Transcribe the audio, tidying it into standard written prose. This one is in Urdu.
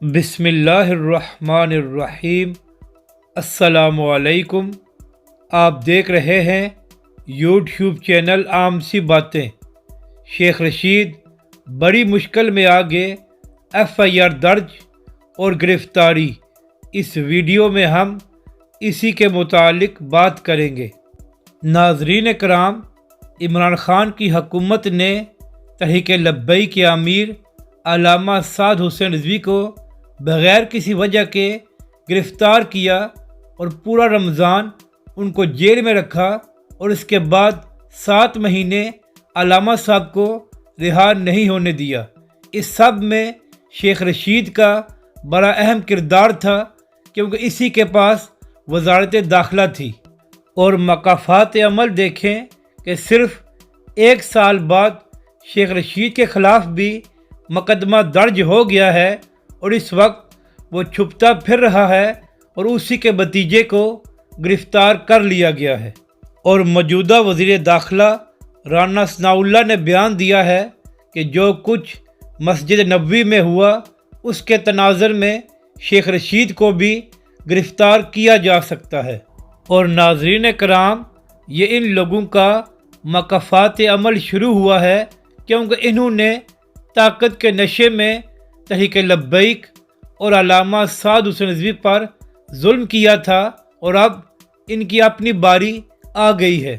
بسم اللہ الرحمن الرحیم۔ السلام علیکم۔ آپ دیکھ رہے ہیں یوٹیوب چینل عام سی باتیں۔ شیخ رشید بڑی مشکل میں آگے، FIR درج اور گرفتاری۔ اس ویڈیو میں ہم اسی کے متعلق بات کریں گے۔ ناظرین کرام، عمران خان کی حکومت نے تحریک لبیک کے امیر علامہ سعد حسین رضوی کو بغیر کسی وجہ کے گرفتار کیا اور پورا رمضان ان کو جیل میں رکھا، اور اس کے بعد 7 مہینے علامہ صاحب کو رہا نہیں ہونے دیا۔ اس سب میں شیخ رشید کا بڑا اہم کردار تھا، کیونکہ اسی کے پاس وزارت داخلہ تھی۔ اور مقافات عمل دیکھیں کہ صرف 1 سال بعد شیخ رشید کے خلاف بھی مقدمہ درج ہو گیا ہے، اور اس وقت وہ چھپتا پھر رہا ہے اور اسی کے بھتیجے کو گرفتار کر لیا گیا ہے۔ اور موجودہ وزیر داخلہ رانا ثناء اللہ نے بیان دیا ہے کہ جو کچھ مسجد نبوی میں ہوا، اس کے تناظر میں شیخ رشید کو بھی گرفتار کیا جا سکتا ہے۔ اور ناظرین کرام، یہ ان لوگوں کا مقافات عمل شروع ہوا ہے، کیونکہ انہوں نے طاقت کے نشے میں تحریک لبیک اور علامہ سعد حسین رضوی پر ظلم کیا تھا، اور اب ان کی اپنی باری آ گئی ہے۔